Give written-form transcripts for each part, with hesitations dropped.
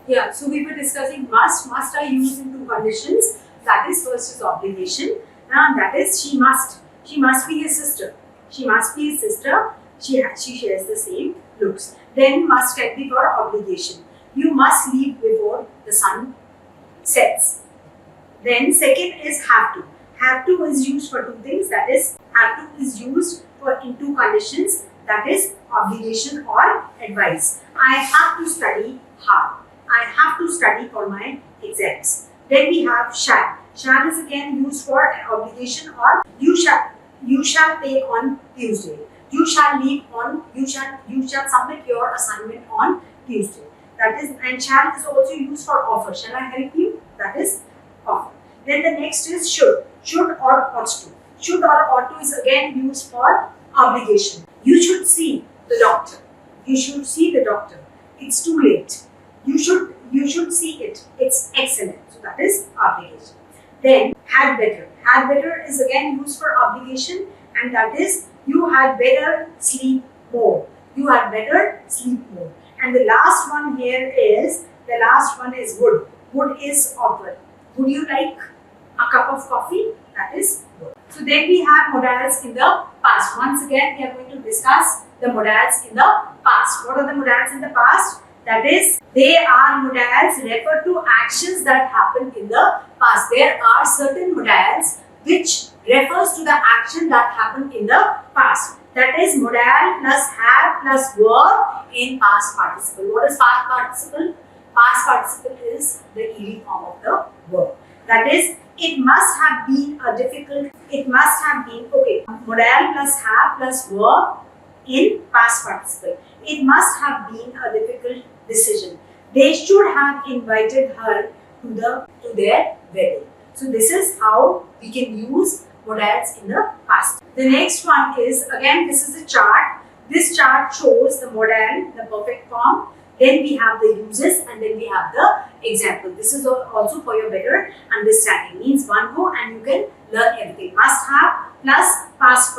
Yeah, so we were discussing must. Must are used in two conditions. That is, first is obligation, and that is she must. She must be his sister. She must be his sister. She shares the same looks. Then must can be for obligation. You must leave before the sun sets. Then second is have to. Have to is used for two things. That is, have to is used for in two conditions. That is obligation or advice. I have to study hard. I have to study for my exams. Then we have shall. Shall is again used for obligation or you shall pay on Tuesday. You shall leave on you shall submit your assignment on Tuesday. That is, and shall is also used for offer. Shall I help you? That is offer. Then the next is should. Should or ought to. Should or ought to is again used for obligation. You should see the doctor. You should see the doctor. It's too late. You should see it. It's excellent. So that is obligation. Then had better. Had better is again used for obligation, and that is you had better sleep more. You had better sleep more. And the last one here is would. Would is offer. Would you like a cup of coffee? That is would. So then we have modals in the past. Once again, we are going to discuss the modals in the past. What are the modals in the past? That is, they are modals refer to actions that happened in the past. There are certain modals which refers to the action that happened in the past. That is modal plus have plus were in past participle. What is past participle? Past participle is the ed form of the verb. That is, it must have been a difficult, it must have been, okay, modal plus have plus were in past participle. It must have been a difficult decision. They should have invited her to their wedding. So this is how we can use modals in the past. The next one is, again, this is a chart. This chart shows the modal, the perfect form. Then we have the uses, and then we have the example. This is also for your better understanding. Means one go and you can learn everything. Must have plus past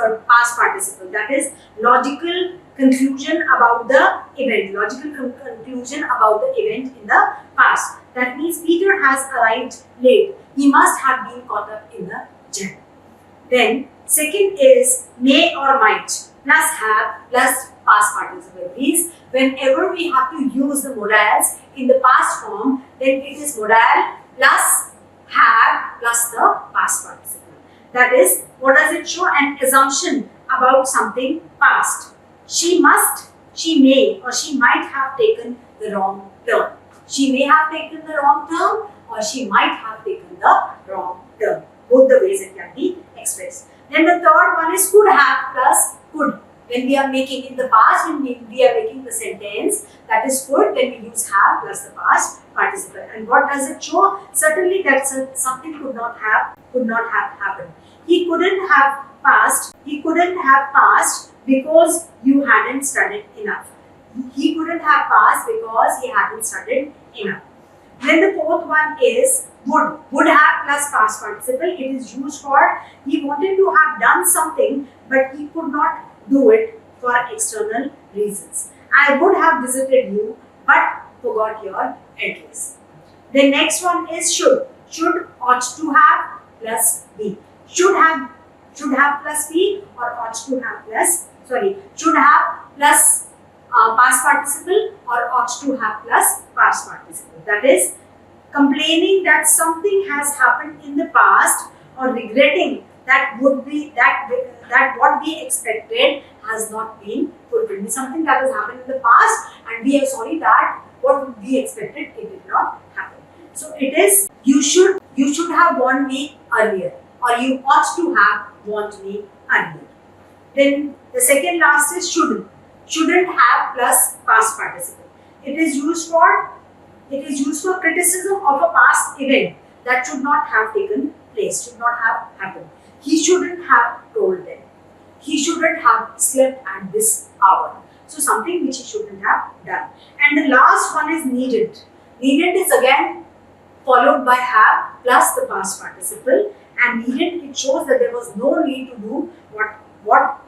participle. That is logical conclusion about the event. Logical conclusion about the event in the past. That means Peter has arrived late. He must have been caught up in the jam. Then second is may or might plus have plus past participle. Means whenever we have to use the modals in the past form, then it is modal plus have plus the past participle. That is, what does it show? An assumption about something past. She must, she may, or she might have taken the wrong turn. She may have taken the wrong turn, or she might have taken the wrong turn. Both the ways it can be expressed. Then the third one is could have plus could. When we are making in the past, when we are making the sentence, that is could, then we use have plus the past participle. And what does it show? Certainly that something could not have happened. He couldn't have passed. He couldn't have passed because you hadn't studied enough. He couldn't have passed because he hadn't studied enough. Then the fourth one is would. Would have plus past participle. It is used for he wanted to have done something, but he could not do it for external reasons. I would have visited you, but forgot your address. The next one is should. Should, ought to have plus be. Should have plus be, or ought to have plus, should have plus past participle, or ought to have plus past participle. That is, complaining that something has happened in the past, or regretting that what we expected has not been fulfilled. Something that has happened in the past, and we are sorry that what we expected it did not happen. So it is you should have warned me earlier, or you ought to have warned me earlier. Then the second last is shouldn't have plus past participle. It is used for criticism of a past event that should not have taken place, should not have happened. He shouldn't have told them. He shouldn't have slept at this hour. So something which he shouldn't have done. And the last one is needed. Needed is again followed by have plus the past participle. And needed, it shows that there was no need to do what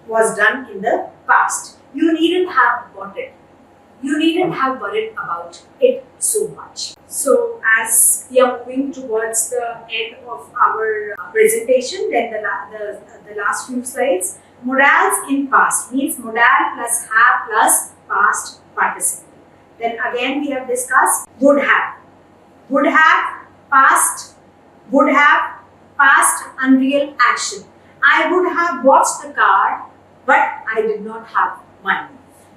was done in the past. You needn't have got it. you needn't have worried about it so much. So as we are moving towards the end of our presentation, then the last few slides, modals in past means modal plus have plus past participle. Then again we have discussed would have, past, would have, past unreal action. I would have bought the car, but I did not have money.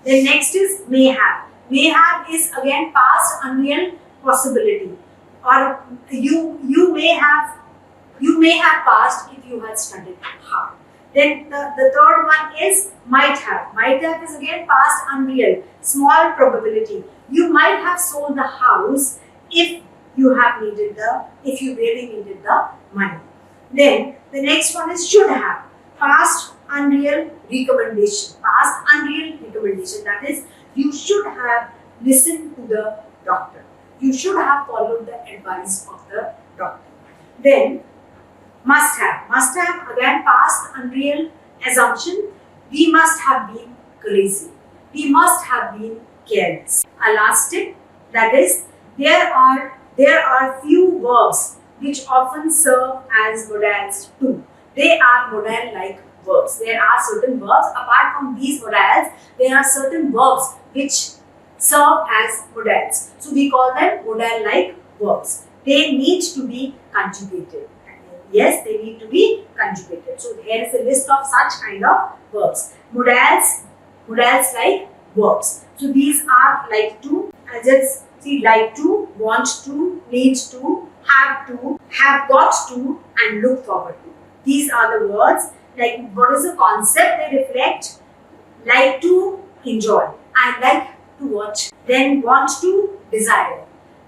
Then next is may have. May have is again past unreal possibility. Or you may have passed if you had studied hard. Then the third one is might have. Might have is again past unreal, small probability. You might have sold the house if you really needed the money. Then the next one is should have. Past unreal recommendation. Past unreal recommendation. That is, you should have listened to the doctor. You should have followed the advice of the doctor. Then must have. Must have again past unreal assumption. We must have been crazy. We must have been careless. A last tip, that is, there are few verbs which often serve as modals too. They are modal-like verbs. There are certain verbs, apart from these modals, there are certain verbs which serve as modals. So we call them modal-like verbs. They need to be conjugated. Yes, they need to be conjugated. So here is a list of such kind of verbs. Modals-like verbs. So these are like to, just see, like to, want to, need to, have got to, and look forward to. These are the words. Like, what is the concept they reflect? Like to, enjoy. I like to watch. Then want to, desire.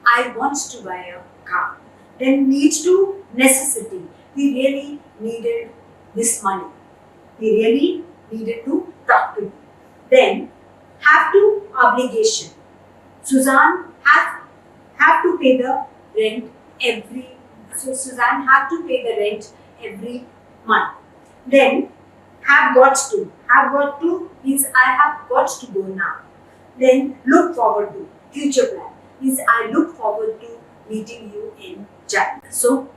I want to buy a car. Then need to, necessity. We really needed this money. We really needed to talk to you. Then have to, obligation. Suzanne have to pay the rent Suzanne have to pay the rent every month. Then have got to. Have got to means I have got to go now. Then look forward to. Future plan means I look forward to meeting you in January. So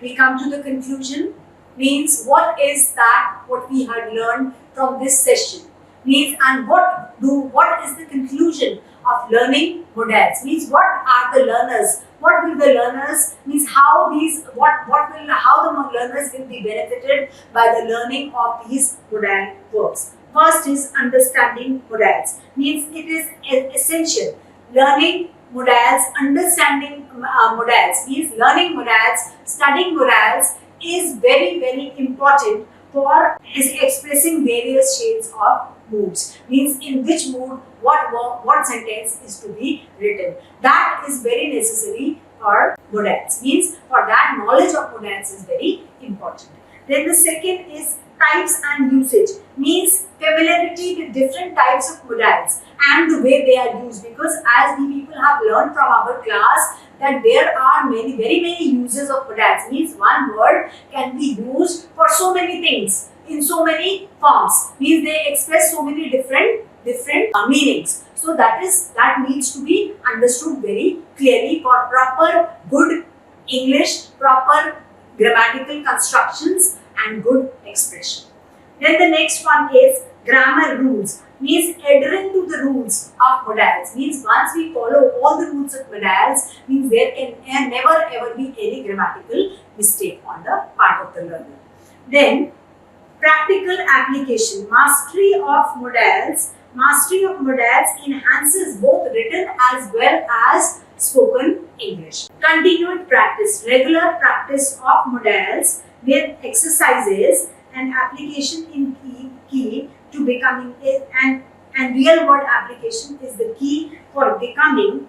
we come to the conclusion. Means what is that what we had learned from this session? Means and what is the conclusion of learning modals? Means what are the learners? What will the learners means how the learners will be benefited by the learning of these modal verbs? First is understanding modals. Means it is essential. Learning modals, understanding modals means learning modals, studying modals is very, very important for expressing various shades of moods. Means in which mood what sentence is to be written. That is very necessary for modals. Means for that knowledge of modals is very important. Then the second is types and usage. Means familiarity with different types of modals and the way they are used. Because as we people have learned from our class that there are very many uses of modals. Means one word can be used for so many things in so many forms. Means they express so many different meanings. So that needs to be understood very clearly for proper good English, proper grammatical constructions and good expression. Then the next one is grammar rules. Means adhering to the rules of modals. Means once we follow all the rules of modals, means there can never ever be any grammatical mistake on the part of the learner. Then practical application. Mastery of modals enhances both written as well as spoken English. Continued practice. Regular practice of modals with exercises and application in key to becoming and real world application is the key for becoming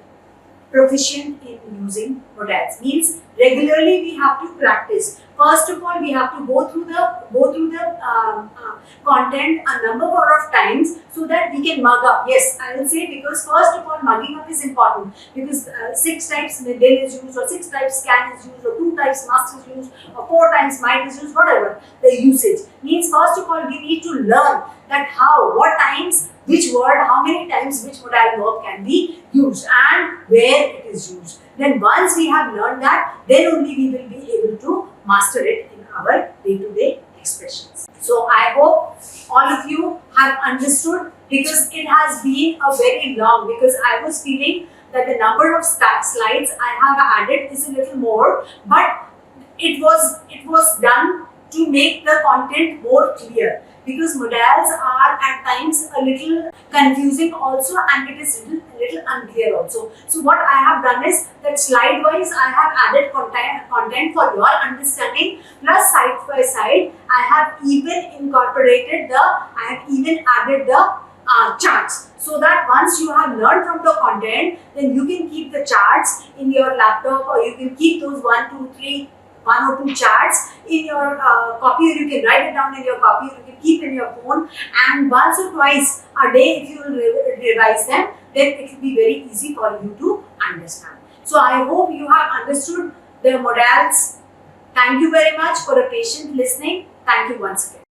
proficient in using modals. Means regularly we have to practice. First of all, we have to go through the go through the content a number of times so that we can mug up. Yes, I will say, because first of all, mugging up is important, because 6 types modal is used, or 6 types scan is used, or 2 types must is used, or 4 times might is used, whatever the usage means. First of all, we need to learn that how, what times, which word, how many times which modal verb can be used and where it is used. Then once we have learned that, then only we will be able to master it in our day-to-day expressions. So I hope all of you have understood, because it has been a very long, because I was feeling that the number of slides I have added is a little more, but it was done to make the content more clear, because modals are at times a little confusing also, and it is a little unclear also. So what I have done is that slide wise I have added content for your understanding, plus side by side I have even incorporated I have even added the charts, so that once you have learned from the content, then you can keep the charts in your laptop, or you can keep those 1 or 2 charts in your copy, or you can write it down in your copy, or you can keep in your phone, and once or twice a day if you will revise them, then it will be very easy for you to understand. So I hope you have understood the modals. Thank you very much for a patient listening. Thank you once again.